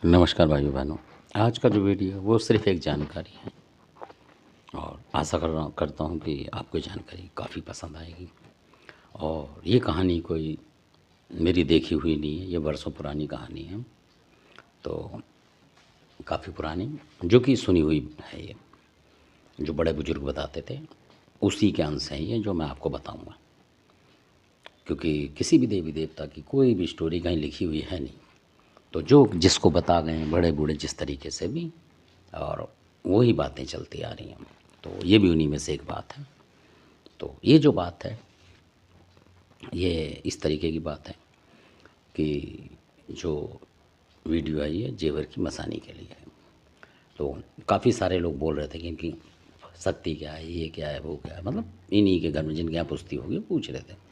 नमस्कार भाइयों बहनों। आज का जो वीडियो है वो सिर्फ एक जानकारी है और आशा करता हूँ कि आपको जानकारी काफ़ी पसंद आएगी। और ये कहानी कोई मेरी देखी हुई नहीं है, ये वर्षों पुरानी कहानी है। तो काफ़ी पुरानी, जो कि सुनी हुई है। ये जो बड़े बुजुर्ग बताते थे उसी के अंश हैं ये, जो मैं आपको बताऊँगा। क्योंकि किसी भी देवी देवता की कोई भी स्टोरी कहीं लिखी हुई है नहीं, तो जो जिसको बता गए हैं बड़े बूढ़े जिस तरीके से भी, और वही बातें चलती आ रही हैं। तो ये भी उन्हीं में से एक बात है। तो ये जो बात है ये इस तरीके की बात है कि जो वीडियो आई है जेवर की मसानी के लिए है। तो काफ़ी सारे लोग बोल रहे थे कि इनकी शक्ति क्या है, ये क्या है, वो क्या है, मतलब इन्हीं के घर में जिनके यहाँ पुश्ती होगी पूछ रहे थे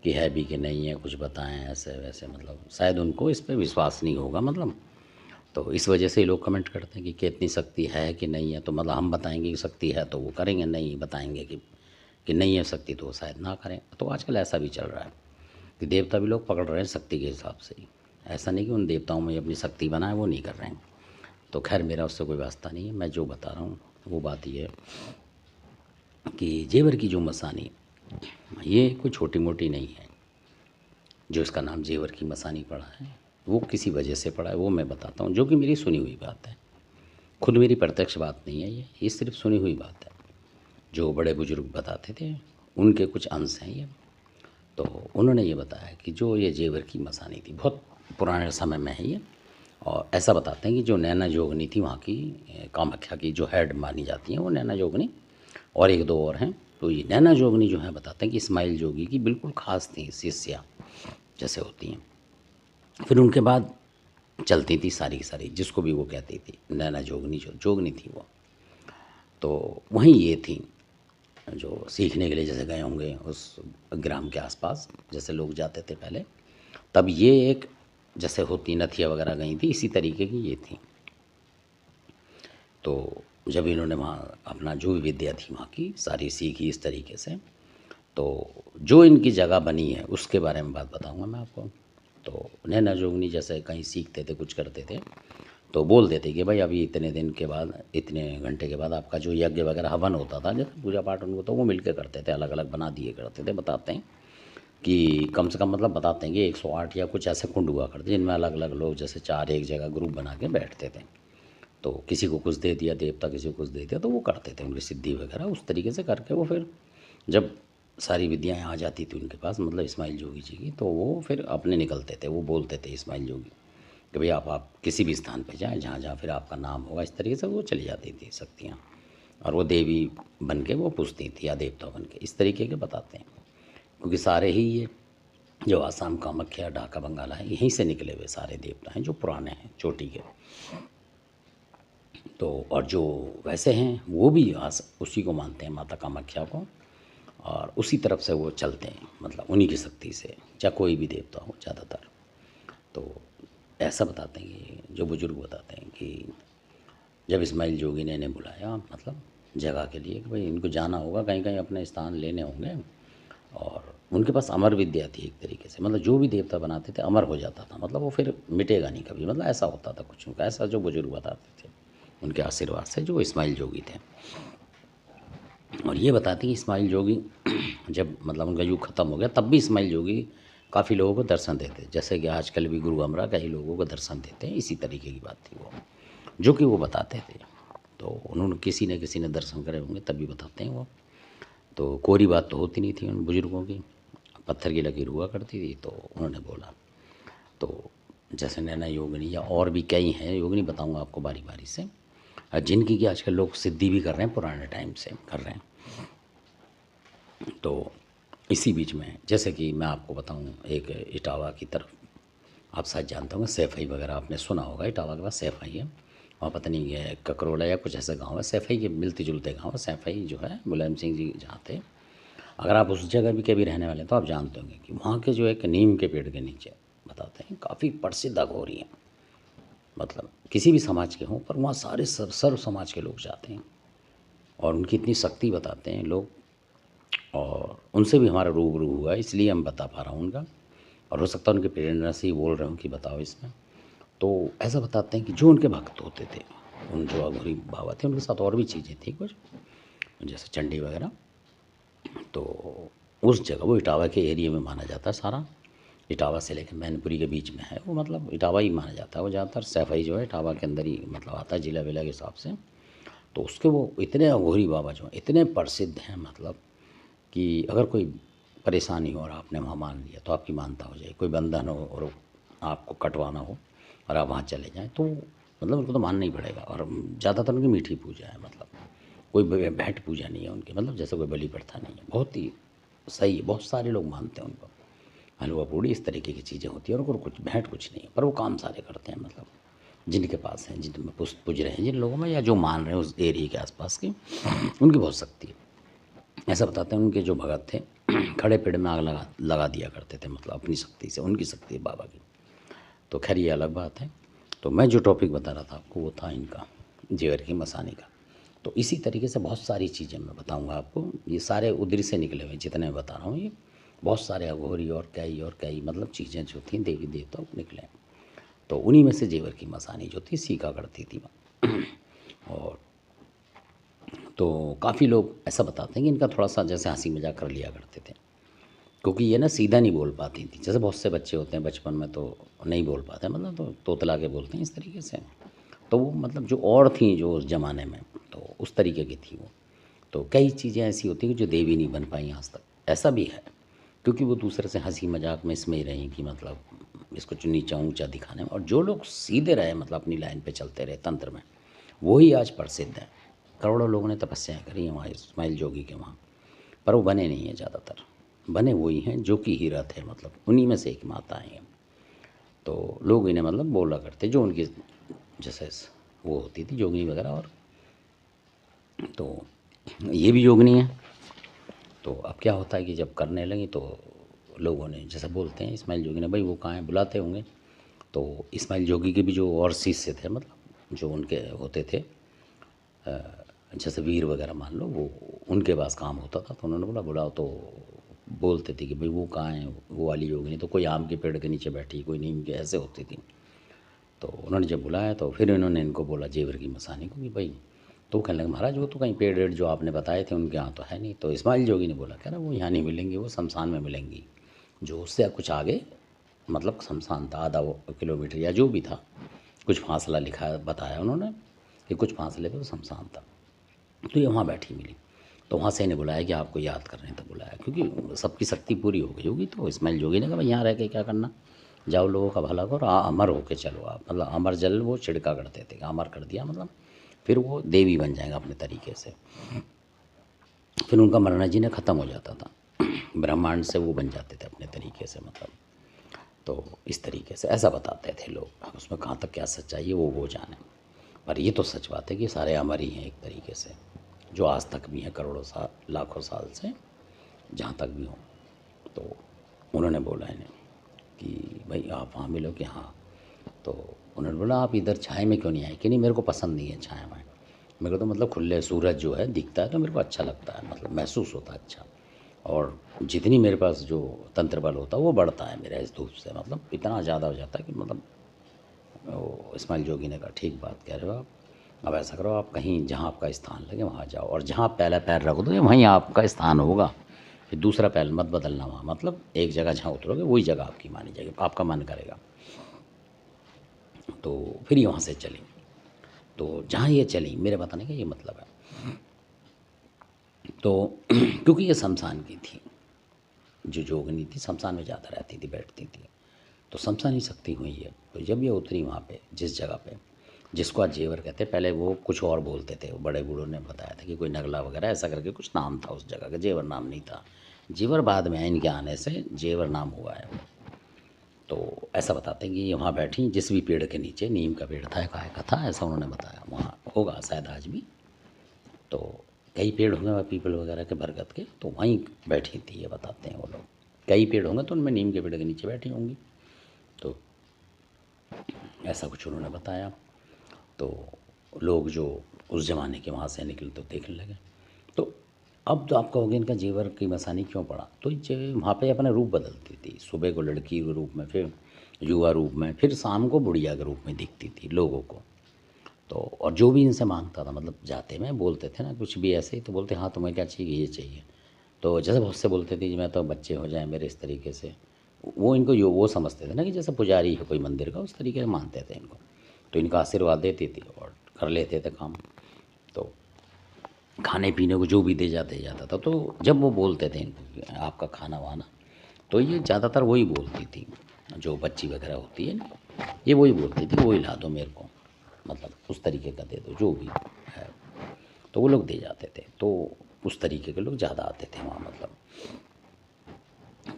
कि है भी कि नहीं है, कुछ बताएं ऐसे वैसे। मतलब शायद उनको इस पर विश्वास नहीं होगा, मतलब तो इस वजह से लोग कमेंट करते हैं कि इतनी शक्ति है कि नहीं है। तो मतलब हम बताएंगे कि शक्ति है तो वो करेंगे, नहीं बताएंगे कि नहीं है शक्ति तो वो शायद ना करें। तो आजकल ऐसा भी चल रहा है कि देवता भी लोग पकड़ रहे हैं शक्ति के हिसाब से ही। ऐसा नहीं कि उन देवताओं में अपनी शक्ति बनाए, वो नहीं कर रहे हैं। तो खैर मेरा उससे कोई वास्ता नहीं है। मैं जो बता रहा हूँ वो बात ये है कि जेवर की जो मसानी ये कोई छोटी मोटी नहीं है। जो इसका नाम जेवर की मसानी पड़ा है वो किसी वजह से पड़ा है, वो मैं बताता हूँ, जो कि मेरी सुनी हुई बात है। खुद मेरी प्रत्यक्ष बात नहीं है ये सिर्फ सुनी हुई बात है। जो बड़े बुजुर्ग बताते थे उनके कुछ अंश हैं ये। तो उन्होंने ये बताया कि जो ये जेवर की मसानी थी बहुत पुराने समय में है ये। और ऐसा बताते हैं कि जो नैना जोगनी थी वहाँ की, कामाख्या की जो हेड मानी जाती हैं वो नैना जोगनी, और एक दो और हैं। तो ये नैना जोगनी जो है बताते हैं कि इस्माइल जोगी की बिल्कुल ख़ास थी, शिष्या जैसे होती हैं। फिर उनके बाद चलती थी सारी की सारी, जिसको भी वो कहती थी नैना जोगनी, जो जोगनी थी वो। तो वहीं ये थी जो सीखने के लिए जैसे गए होंगे उस ग्राम के आसपास, जैसे लोग जाते थे पहले, तब ये एक जैसे होती नथिया वगैरह गई थी, इसी तरीके की ये थी। तो जब इन्होंने वहाँ अपना जो भी विद्या थी वहाँ की सारी सीखी इस तरीके से, तो जो इनकी जगह बनी है उसके बारे में बात बताऊँगा मैं आपको। तो नैना जोगनी जैसे कहीं सीखते थे, कुछ करते थे, तो बोल देते कि भाई अभी इतने दिन के बाद, इतने घंटे के बाद आपका जो यज्ञ वगैरह हवन होता था, जैसे पूजा पाठ उनको, तो वो मिलके करते थे, अलग अलग बना दिए करते थे। बताते हैं कि कम से कम, मतलब बताते हैं कि 108 या कुछ ऐसे कुंड हुआ करते जिनमें अलग अलग लोग जैसे चार एक जगह ग्रुप बना के बैठते थे। तो किसी को कुछ दे दिया देवता, किसी को कुछ दे दिया, तो वो करते थे उनकी सिद्धि वगैरह उस तरीके से करके। वो फिर जब सारी विद्याएँ आ जाती थी उनके पास, मतलब इस्माइल जोगी जी की, तो वो फिर अपने निकलते थे। वो बोलते थे इस्माइल जोगी कि भाई आप किसी भी स्थान पे जाएँ जहाँ जहाँ फिर आपका नाम होगा, इस तरीके से वो चली जाती थी शक्तियाँ। और वो देवी बन के वो पूछती थी या देवता बन के, इस तरीके के बताते हैं। क्योंकि सारे ही ये जो आसाम, कामाख्या, ढाका, बंगाला है, यहीं से निकले हुए सारे देवता हैं जो पुराने हैं चोटी के। तो और जो वैसे हैं वो भी उसी को मानते हैं, माता कामाख्या को, और उसी तरफ से वो चलते हैं, मतलब उन्हीं की शक्ति से, चाहे कोई भी देवता हो ज़्यादातर। तो ऐसा बताते हैं कि जो बुजुर्ग बताते हैं कि जब इस्माइल जोगी ने इन्हें बुलाया, मतलब जगह के लिए, कि भाई इनको जाना होगा कहीं कहीं, अपने स्थान लेने होंगे। और उनके पास अमर विद्या थी एक तरीके से, मतलब जो भी देवता बनाते थे अमर हो जाता था, मतलब वो फिर मिटेगा नहीं कभी, मतलब ऐसा होता था कुछ उनका, ऐसा जो बुजुर्ग बताते थे उनके आशीर्वाद से, जो इस्माइल जोगी थे। और ये बताते हैं कि इस्माइल जोगी जब मतलब उनका युग ख़त्म हो गया, तब भी इस्माइल जोगी काफ़ी लोगों को दर्शन देते, जैसे कि आजकल भी गुरु अमरा कई लोगों को दर्शन देते हैं, इसी तरीके की बात थी वो, जो कि वो बताते थे। तो उन्होंने किसी न किसी ने दर्शन करे होंगे तभी बताते हैं वो। तो कोरी बात तो होती नहीं थी उन बुज़ुर्गों की, पत्थर की लकीर हुआ करती थी। तो उन्होंने बोला, तो जैसे नैना योगिनी या और भी कई हैं योगिनी, बताऊंगा आपको बारी बारी से, जिनकी कि आजकल लोग सिद्धि भी कर रहे हैं, पुराने टाइम से कर रहे हैं। तो इसी बीच में जैसे कि मैं आपको बताऊं, एक इटावा की तरफ, आप शायद जानते होंगे, सैफई वगैरह आपने सुना होगा, इटावा के पास सैफई है, वहाँ पता नहीं है ककरोला या कुछ ऐसा गांव है, सैफई के मिलते जुलते गांव है। सैफई जो है मुलायम सिंह जी जहाँ थे, अगर आप उस जगह भी कभी रहने वाले हैं तो आप जानते होंगे कि वहाँ के जो एक नीम के पेड़ के नीचे बताते हैं काफ़ी प्रसिद्ध अघोरी हैं, मतलब किसी भी समाज के हों, पर वहाँ सारे सर्व समाज के लोग जाते हैं और उनकी इतनी शक्ति बताते हैं लोग। और उनसे भी हमारा रूबरू हुआ, इसलिए हम बता पा रहा हूँ उनका। और हो सकता है उनकी प्रेरणा से ही बोल रहे हूँ कि बताओ इसमें। तो ऐसा बताते हैं कि जो उनके भक्त होते थे, उन जो अघोरी बाबा थे, उनके साथ और भी चीज़ें थी कुछ, जैसे चंडी वगैरह। तो उस जगह वो इटावा के एरिया में माना जाता है सारा, इटावा से लेकर मैनपुरी के बीच में है वो, मतलब इटावा ही माना जाता है वो ज़्यादातर। सैफई जो है इटावा के अंदर ही मतलब आता है जिला विला के हिसाब से। तो उसके वो इतने अघोरी बाबा जो हैं इतने प्रसिद्ध हैं, मतलब कि अगर कोई परेशानी हो और आपने वहाँ मान लिया तो आपकी मानता हो जाए। कोई बंधन हो और आपको कटवाना हो और आप वहाँ चले जाएँ तो मतलब उनको तो मानना ही पड़ेगा। और ज़्यादातर उनकी मीठी पूजा है, मतलब कोई भेंट पूजा नहीं है उनकी, मतलब जैसे कोई बलि प्रथा नहीं है। बहुत ही सही है, बहुत सारे लोग मानते हैं उनको। हलवा पूड़ी इस तरीके की चीज़ें होती हैं और उनको कुछ भेंट कुछ नहीं है, पर वो काम सारे करते हैं, मतलब जिनके पास हैं, जिनमें पूज रहे हैं जिन लोगों में, या जो मान रहे हैं उस एरिया के आसपास की, उनकी बहुत शक्ति है। ऐसा बताते हैं उनके जो भगत थे खड़े पेड़ में आग लगा लगा दिया करते थे, मतलब अपनी शक्ति से, उनकी शक्ति है बाबा की। तो खैर ये अलग बात है। तो मैं जो टॉपिक बता रहा था आपको वो था इनका जेवर की मसानी का। तो इसी तरीके से बहुत सारी चीज़ें मैं बताऊंगा आपको, ये सारे उधर से निकले हुए जितने मैं बता रहा हूँ, ये बहुत सारे अघोरी और कई मतलब चीज़ें जो थी देवी देवता निकले। तो उन्हीं में से जेवर की मसानी जो थी सीखा करती थी। और तो काफ़ी लोग ऐसा बताते हैं कि इनका थोड़ा सा जैसे हंसी मजाक कर लिया करते थे, क्योंकि ये ना सीधा नहीं बोल पाती थी। जैसे बहुत से बच्चे होते हैं बचपन में तो नहीं बोल पाते, मतलब तो तोतला के बोलते हैं इस तरीके से। तो वो मतलब जो और थी जो उस ज़माने में, तो उस तरीके की थी वो। तो कई चीज़ें ऐसी होती हैं कि जो देवी नहीं बन पाई आज तक, ऐसा भी है, क्योंकि वो दूसरे से हंसी मजाक में इसमें ही रही कि मतलब इसको नीचा ऊंचा दिखाने में। और जो लोग सीधे रहे, मतलब अपनी लाइन पे चलते रहे तंत्र में, वही आज प्रसिद्ध हैं। करोड़ों लोगों ने तपस्याएं करी हैं वहाँ इस्माइल जोगी के वहाँ, पर वो बने नहीं हैं ज़्यादातर। बने वही हैं जो कि हीरत है, मतलब उन्हीं में से एक माता हैं। तो लोग इन्हें मतलब बोला करते जो उनकी जैसे वो होती थी जोगनी वगैरह। और तो ये भी योगनी है। तो अब क्या होता है कि जब करने लगी तो लोगों ने जैसे बोलते हैं इस्माइल जोगी ने, भाई वो कहाँ हैं, बुलाते होंगे। तो इस्माइल जोगी के भी जो और शिष्य थे, मतलब जो उनके होते थे, जैसे वीर वगैरह मान लो, वो उनके पास काम होता था। तो उन्होंने बोला बुलाओ। तो बोलते थे कि भाई वो कहाँ है वो वाली योगिनी। तो कोई आम के पेड़ के नीचे बैठी, कोई नीम के, ऐसे होती थी। तो उन्होंने जब बुलाया तो फिर इन्होंने इनको बोला जेवर की मसानी को कि भाई, तो वो कहने लगे महाराज वो तो कहीं पेड़ वेड़ जो आपने बताए थे उनके यहाँ तो है नहीं। तो इस्माइल जोगी ने बोला कह रहा वो यहाँ नहीं मिलेंगी, वो शमशान में मिलेंगी, जो उससे कुछ आगे, मतलब शमशान था आधा किलोमीटर या जो भी था, कुछ फासला लिखा बताया उन्होंने कि कुछ फासले पे वो शमशान था। तो ये वहाँ बैठी मिली। तो वहाँ से इन्हें बुलाया कि आपको याद कर रहे हैं, तो बुलाया क्योंकि सबकी शक्ति पूरी हो गई होगी। तो इस्माइल जोगी ने कहा भाई यहाँ रह के क्या करना, जाओ लोगों का भला करो, अमर होके चलो आप। मतलब अमर जल वो छिड़का करते थे, अमर कर दिया मतलब फिर वो देवी बन जाएगा अपने तरीके से। फिर उनका मरना जीना ख़त्म हो जाता था, ब्रह्मांड से वो बन जाते थे अपने तरीके से, मतलब। तो इस तरीके से ऐसा बताते थे लोग। अब उसमें कहाँ तक क्या सच्चाई है वो जाने, पर ये तो सच बात है कि सारे अमर ही हैं एक तरीके से, जो आज तक भी हैं, करोड़ों साल लाखों साल से जहाँ तक भी हों। तो उन्होंने बोला इन्हें कि भाई आप वहाँ मिलो कि हाँ। तो उन्होंने बोला आप इधर छाए में क्यों नहीं आए, कि नहीं मेरे को पसंद नहीं है छाया में, मेरे को तो मतलब खुले सूरज जो है दिखता है तो मेरे को अच्छा लगता है, मतलब महसूस होता है अच्छा। और जितनी मेरे पास जो तंत्र बल होता है वो बढ़ता है मेरा इस धूप से, मतलब इतना ज़्यादा हो जाता है कि मतलब। वो इस्माइल जोगी ने कहा ठीक बात कह रहे हो आप, अब ऐसा करो आप कहीं जहाँ आपका स्थान लगे वहाँ जाओ, और जहाँ पहला पैर रख दोगे वहीं आपका स्थान होगा, फिर दूसरा पैर मत बदलना वहाँ, मतलब एक जगह जहाँ उतरोगे वही जगह आपकी मानी जाएगी, आपका मन करेगा। तो फिर ये वहाँ से चली। तो जहाँ ये चली मेरे बताने का ये मतलब है। तो क्योंकि ये शमशान की थी, जो जोगनी थी शमशान में ज़्यादा रहती थी, बैठती थी, तो शमशान ही शक्ति हुई है। तो जब ये उतरी वहाँ पे जिस जगह पे, जिसको आज जेवर कहते हैं, पहले वो कुछ और बोलते थे, बड़े बूढ़ों ने बताया था कि कोई नगला वगैरह ऐसा करके कुछ नाम था उस जगह का, जेवर नाम नहीं था। जेवर बाद में इनके आने से जेवर नाम हुआ है। तो ऐसा बताते हैं कि ये वहाँ बैठी जिस भी पेड़ के नीचे, नीम का पेड़ था, काय का था, ऐसा उन्होंने बताया, वहाँ होगा शायद आज भी। तो कई पेड़ होंगे वहाँ पीपल वगैरह के, बरगद के, तो वहीं बैठी थी ये बताते हैं वो लोग। कई पेड़ होंगे तो उनमें नीम के पेड़ के नीचे बैठी होंगी। तो ऐसा कुछ उन्होंने बताया। तो लोग जो उस ज़माने के वहाँ से निकले तो देखने लगे। तो अब तो आप कहोगे इनका जेवर की मसानी क्यों पड़ा, तो ये वहाँ पे अपना रूप बदलती थी, सुबह को लड़की के रूप में, फिर युवा रूप में, फिर शाम को बुढ़िया के रूप में दिखती थी लोगों को। तो और जो भी इनसे मांगता था, मतलब जाते में बोलते थे ना कुछ भी ऐसे ही, तो बोलते हाँ तुम्हें क्या चाहिए, ये चाहिए। तो जैसे बहुत से बोलते थे जी मैं तो बच्चे हो जाएं मेरे, इस तरीके से वो इनको वो समझते थे ना कि जैसे पुजारी है कोई मंदिर का, उस तरीके से मानते थे इनको। तो इनका आशीर्वाद देती थी और कर लेते थे काम। तो खाने पीने को जो भी जाता था, तो जब वो बोलते थे इनको कि आपका खाना वाना, तो ये ज़्यादातर वही बोलती थी, जो बच्ची वगैरह होती है ना, ये वही बोलती थी कि वही ला दो मेरे को, मतलब उस तरीके का दे दो जो भी है। तो वो लोग दे जाते थे। तो उस तरीके के लोग ज़्यादा आते थे वहाँ, मतलब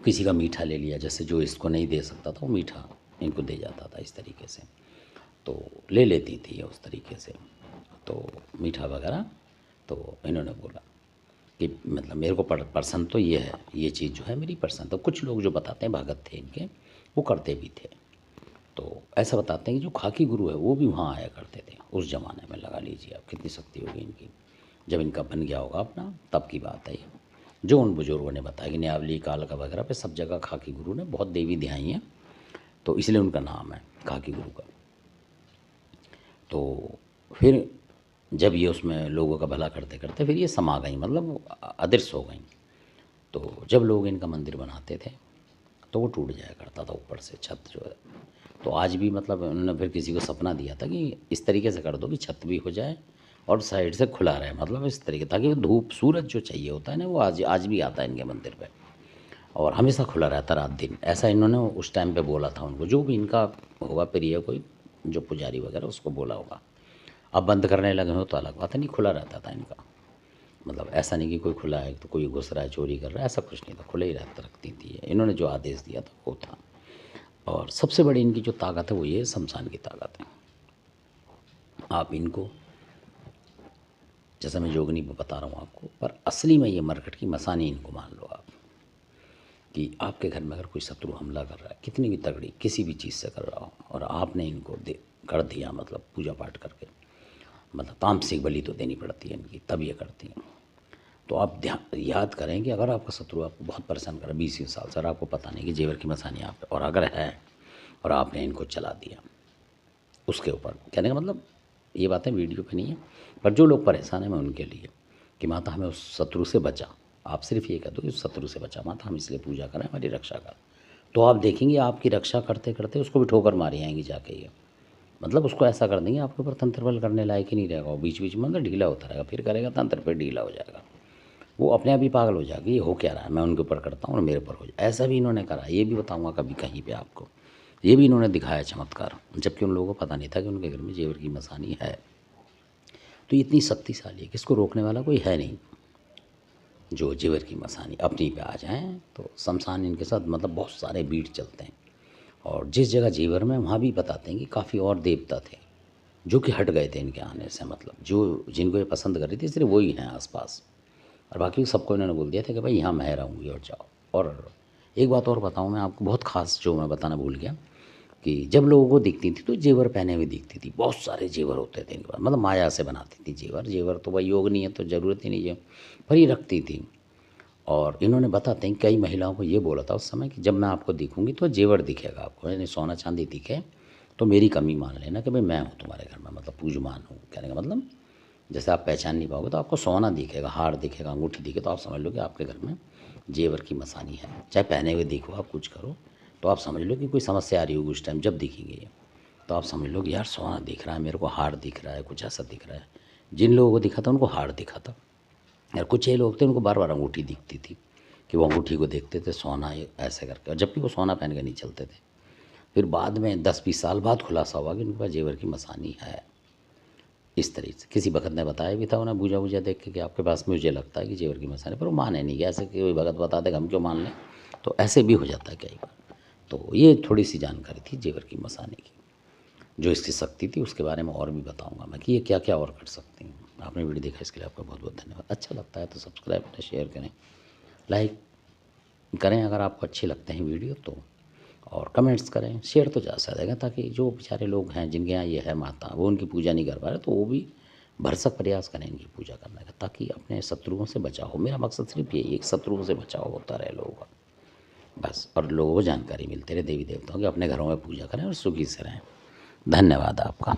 किसी का मीठा ले लिया, जैसे जो इसको नहीं दे सकता था वो मीठा इनको दे जाता था इस तरीके से। तो ले लेती थी ये उस तरीके से, तो मीठा वगैरह। तो इन्होंने बोला कि मतलब मेरे को पसंद तो ये है, ये चीज़ जो है मेरी पसंद। तो कुछ लोग जो बताते हैं भगत थे इनके, वो करते भी थे। तो ऐसा बताते हैं कि जो खाकी गुरु है वो भी वहाँ आया करते थे उस ज़माने में। लगा लीजिए आप कितनी शक्ति होगी इनकी, जब इनका बन गया होगा अपना तब की बात है ये। जो उन बुजुर्गों ने बताया कि न्यावली कालका वगैरह पे सब जगह खाकी गुरु ने बहुत देवी दिखाई हैं, तो इसलिए उनका नाम है खाकी गुरु का। तो फिर जब ये उसमें लोगों का भला करते करते फिर ये समा गई, मतलब अदृश्य हो गई। तो जब लोग इनका मंदिर बनाते थे तो वो टूट जाया करता था ऊपर से छत जो है। तो आज भी मतलब उन्होंने फिर किसी को सपना दिया था कि इस तरीके से कर दो कि छत भी हो जाए और साइड से खुला रहे, मतलब इस तरीके, ताकि धूप सूरज जो चाहिए होता है ना वो आज आज भी आता है इनके मंदिर पे और हमेशा खुला रहता रात दिन। ऐसा इन्होंने उस टाइम पे बोला था उनको, जो भी इनका होगा प्रिय कोई जो पुजारी वगैरह उसको बोला होगा। अब बंद करने लगे हो तो अलग बात है, नहीं खुला रहता था इनका। मतलब ऐसा नहीं कि कोई खुला है तो कोई घुस रहा है चोरी कर रहा है, ऐसा कुछ नहीं था, खुले ही रहता रखती थी। इन्होंने जो आदेश दिया था वो था। और सबसे बड़ी इनकी जो ताकत है वो ये शमशान की ताकत है। आप इनको, जैसा मैं योगिनी बता रहा हूँ आपको, पर असली में ये मरकट की मसानी इनको मान लो आप, कि आपके घर में अगर कोई शत्रु हमला कर रहा है कितनी भी तगड़ी किसी भी चीज़ से कर रहा हो और आपने इनको कर दिया, मतलब पूजा पाठ करके, मतलब तामसिक बलि तो देनी पड़ती है इनकी, तब ये करती हैं। तो आप ध्यान याद करें कि अगर आपका शत्रु आपको बहुत परेशान कर रहा है 20 साल से और आपको पता नहीं कि जेवर की मसानी आप पे, और अगर है और आपने इनको चला दिया उसके ऊपर, कहने का मतलब ये बातें वीडियो पे नहीं है, पर जो लोग परेशान हैं मैं उनके लिए, कि माता हमें उस शत्रु से बचा। आप सिर्फ ये कह दो कि उस शत्रु से बचा माता, हम इसलिए पूजा करें हमारी रक्षा कर। तो आप देखेंगे आपकी रक्षा करते करते उसको भी ठोकर मारी आएंगी जाके ये, मतलब उसको ऐसा कर देंगे आपके ऊपर तंत्र बल करने लायक ही नहीं रहेगा, वो बीच बीच में मतलब ढीला होता रहेगा, फिर करेगा तंत्र पे ढीला हो जाएगा, वो अपने आप ही पागल हो जाएगी, ये हो क्या रहा है, मैं उनके ऊपर करता हूँ और मेरे ऊपर हो जाए। ऐसा भी इन्होंने करा, ये भी बताऊँगा कभी कहीं पे आपको, ये भी इन्होंने दिखाया चमत्कार, जबकि उन लोगों को पता नहीं था कि उनके घर में जेवर की मसानी है। तो ये इतनी शक्तिशाली है कि इसको रोकने वाला कोई है नहीं। जो जेवर की मसानी अपनी पे आ जाएँ तो शमशान इनके साथ मतलब बहुत सारे बीट चलते हैं। और जिस जगह जेवर में वहाँ भी बताते हैं कि काफ़ी और देवता थे जो कि हट गए थे इनके आने से, मतलब जो जिनको ये पसंद कर रही थी सिर्फ वही हैं आसपास, और बाकी सबको इन्होंने बोल दिया था कि भाई यहाँ मैं रहूँगी और जाओ। और एक बात और बताऊँ मैं आपको, बहुत ख़ास जो मैं बताना भूल गया, कि जब लोगों को दिखती थी तो जेवर पहने हुए दिखती थी, बहुत सारे जेवर होते थे इनके पास, मतलब माया से बनाती थी जेवर। जेवर तो भाई योग नहीं है तो ज़रूरत ही नहीं है, पर ये रखती थी। और इन्होंने बताते हैं कई महिलाओं को ये बोला था उस समय कि जब मैं आपको दिखूंगी तो जेवर दिखेगा आपको, यानी सोना चांदी दिखे तो मेरी कमी मान लेना कि भाई मैं हूँ तुम्हारे घर में, मतलब पूजमान हूँ। कहने का मतलब जैसे आप पहचान नहीं पाओगे तो आपको सोना दिखेगा, हार दिखेगा, अंगूठी दिखे तो आप समझ लो कि आपके घर में जेवर की मसानी है। चाहे पहने हुए दिखो आप कुछ करो तो आप समझ लो कि कोई समस्या आ रही होगी उस टाइम जब दिखेंगे ये, तो आप समझ लो कि यार सोना दिख रहा है मेरे को, हार दिख रहा है, कुछ ऐसा दिख रहा है। जिन लोगों को दिखा था उनको हार दिखा था, यार कुछ ये लोग थे उनको बार बार अंगूठी दिखती थी, कि वो अंगूठी को देखते थे सोना ऐसे करके, और जबकि वो सोना पहन के नहीं चलते थे। फिर बाद में 10-20 साल बाद खुलासा हुआ कि उनके पास जेवर की मसानी है। इस तरीके से किसी भगत ने बताया भी था उन्हें बूझा बूझा देख के कि आपके पास मुझे लगता है कि जेवर की मसानी, पर वो माने नहीं, कि ऐसे कि कोई भगत बता देगा हम क्यों मान लें। तो ऐसे भी हो जाता है कई बार। तो ये थोड़ी सी जानकारी थी जेवर की मसानी की, जो इसकी शक्ति थी उसके बारे में और भी बताऊंगा मैं कि ये क्या क्या और कर सकती हैं। आपने वीडियो देखा इसके लिए आपका बहुत बहुत धन्यवाद। अच्छा लगता है तो सब्सक्राइब करें, शेयर करें, लाइक करें अगर आपको अच्छे लगते हैं वीडियो तो, और कमेंट्स करें, शेयर तो ज़्यादा से ज़्यादा, ताकि जो बेचारे लोग हैं जिनके यहाँ ये है माता वो उनकी पूजा नहीं कर पा रहे तो वो भी भरसक प्रयास करें इनकी पूजा करने का, ताकि अपने शत्रुओं से बचाव हो। मेरा मकसद सिर्फ यही है कि शत्रुओं से बचाव होता रहे लोगों का। बस, और लोगों को जानकारी मिलती रहे देवी देवताओं की, अपने घरों में पूजा करें और सुखी से रहें। धन्यवाद आपका।